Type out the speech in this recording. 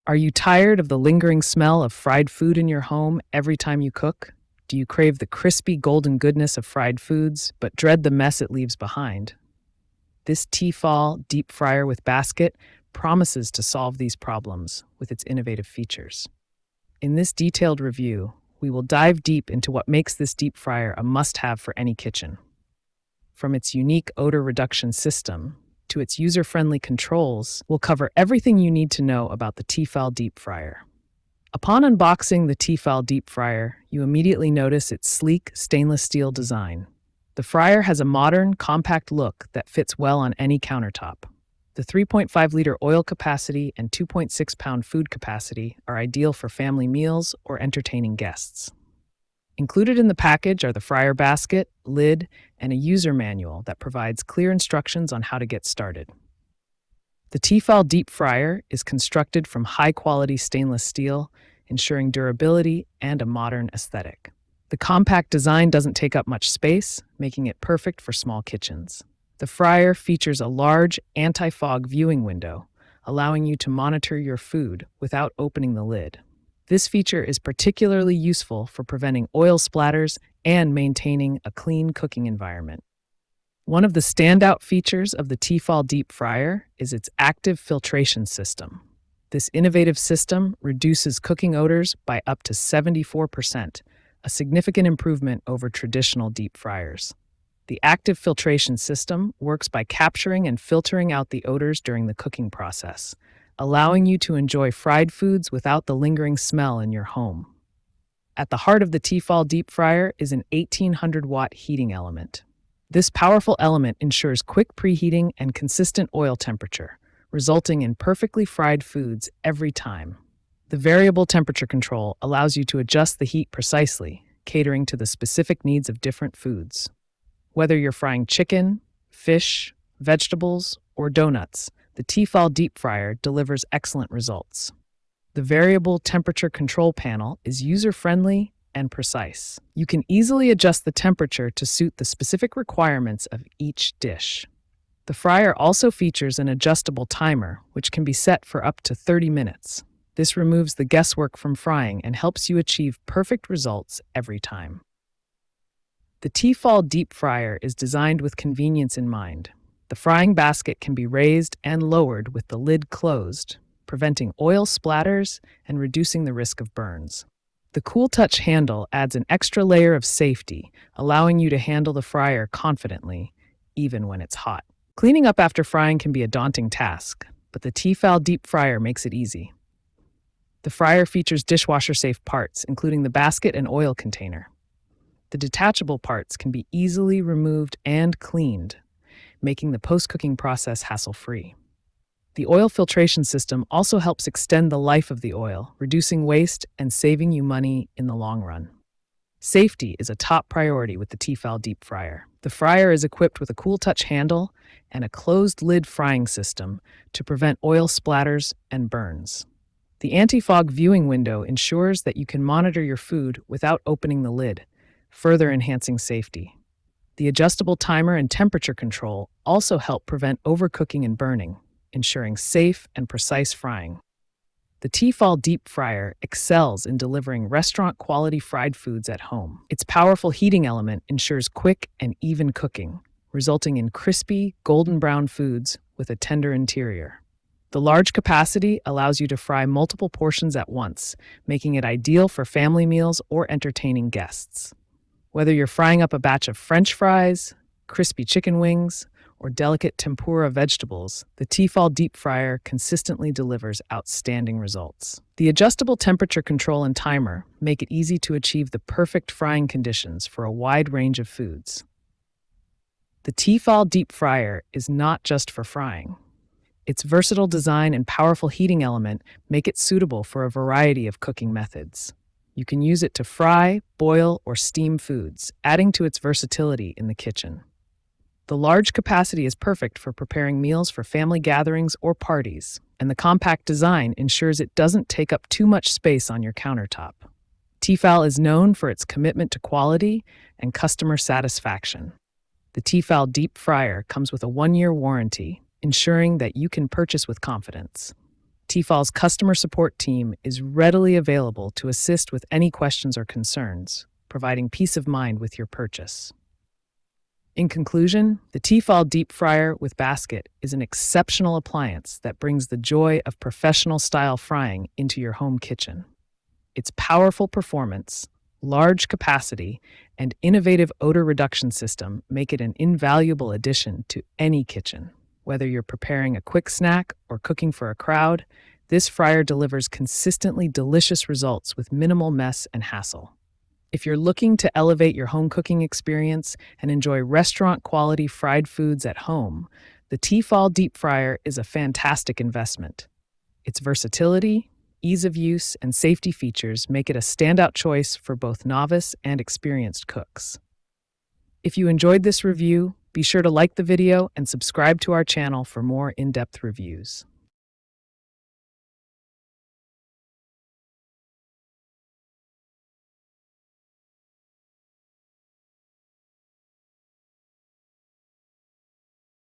Are you tired of the lingering smell of fried food in your home every time you cook? Do you crave the crispy golden goodness of fried foods, but dread the mess it leaves behind? This T-Fal Deep Fryer with basket promises to solve these problems with its innovative features. In this detailed review, we will dive deep into what makes this deep fryer a must-have for any kitchen. From its unique odor reduction system to its user-friendly controls, we'll cover everything you need to know about the T-Fal Deep Fryer. Upon unboxing the T-Fal Deep Fryer, you immediately notice its sleek stainless steel design. The fryer has a modern, compact look that fits well on any countertop. The 3.5-liter oil capacity and 2.6-pound food capacity are ideal for family meals or entertaining guests. Included in the package are the fryer basket, lid, and a user manual that provides clear instructions on how to get started. The T-Fal Deep Fryer is constructed from high-quality stainless steel, ensuring durability and a modern aesthetic. The compact design doesn't take up much space, making it perfect for small kitchens. The fryer features a large anti-fog viewing window, allowing you to monitor your food without opening the lid. This feature is particularly useful for preventing oil splatters and maintaining a clean cooking environment. One of the standout features of the T-Fal Deep Fryer is its active filtration system. This innovative system reduces cooking odors by up to 74%, a significant improvement over traditional deep fryers. The active filtration system works by capturing and filtering out the odors during the cooking process, allowing you to enjoy fried foods without the lingering smell in your home. At the heart of the T-Fal Deep Fryer is an 1800-watt heating element. This powerful element ensures quick preheating and consistent oil temperature, resulting in perfectly fried foods every time. The variable temperature control allows you to adjust the heat precisely, catering to the specific needs of different foods. Whether you're frying chicken, fish, vegetables, or donuts, the T-Fal Deep Fryer delivers excellent results. The variable temperature control panel is user-friendly and precise. You can easily adjust the temperature to suit the specific requirements of each dish. The fryer also features an adjustable timer, which can be set for up to 30 minutes. This removes the guesswork from frying and helps you achieve perfect results every time. The T-Fal Deep Fryer is designed with convenience in mind. The frying basket can be raised and lowered with the lid closed, preventing oil splatters and reducing the risk of burns. The Cool Touch handle adds an extra layer of safety, allowing you to handle the fryer confidently, even when it's hot. Cleaning up after frying can be a daunting task, but the T-Fal Deep Fryer makes it easy. The fryer features dishwasher-safe parts, including the basket and oil container. The detachable parts can be easily removed and cleaned, making the post-cooking process hassle-free. The oil filtration system also helps extend the life of the oil, reducing waste and saving you money in the long run. Safety is a top priority with the T-Fal Deep Fryer. The fryer is equipped with a Cool Touch handle and a closed-lid frying system to prevent oil splatters and burns. The anti-fog viewing window ensures that you can monitor your food without opening the lid, further enhancing safety. The adjustable timer and temperature control also help prevent overcooking and burning, ensuring safe and precise frying. The T-Fal Deep Fryer excels in delivering restaurant-quality fried foods at home. Its powerful heating element ensures quick and even cooking, resulting in crispy, golden brown foods with a tender interior. The large capacity allows you to fry multiple portions at once, making it ideal for family meals or entertaining guests. Whether you're frying up a batch of French fries, crispy chicken wings, or delicate tempura vegetables, the T-Fal Deep Fryer consistently delivers outstanding results. The adjustable temperature control and timer make it easy to achieve the perfect frying conditions for a wide range of foods. The T-Fal Deep Fryer is not just for frying. Its versatile design and powerful heating element make it suitable for a variety of cooking methods. You can use it to fry, boil, or steam foods, adding to its versatility in the kitchen. The large capacity is perfect for preparing meals for family gatherings or parties, and the compact design ensures it doesn't take up too much space on your countertop. T-Fal is known for its commitment to quality and customer satisfaction. The T-Fal Deep Fryer comes with a 1-year warranty, ensuring that you can purchase with confidence. T-Fal's customer support team is readily available to assist with any questions or concerns, providing peace of mind with your purchase. In conclusion, the T-Fal Deep Fryer with basket is an exceptional appliance that brings the joy of professional-style frying into your home kitchen. Its powerful performance, large capacity, and innovative odor reduction system make it an invaluable addition to any kitchen. Whether you're preparing a quick snack or cooking for a crowd, this fryer delivers consistently delicious results with minimal mess and hassle. If you're looking to elevate your home cooking experience and enjoy restaurant-quality fried foods at home, the T-Fal Deep Fryer is a fantastic investment. Its versatility, ease of use, and safety features make it a standout choice for both novice and experienced cooks. If you enjoyed this review, be sure to like the video and subscribe to our channel for more in-depth reviews.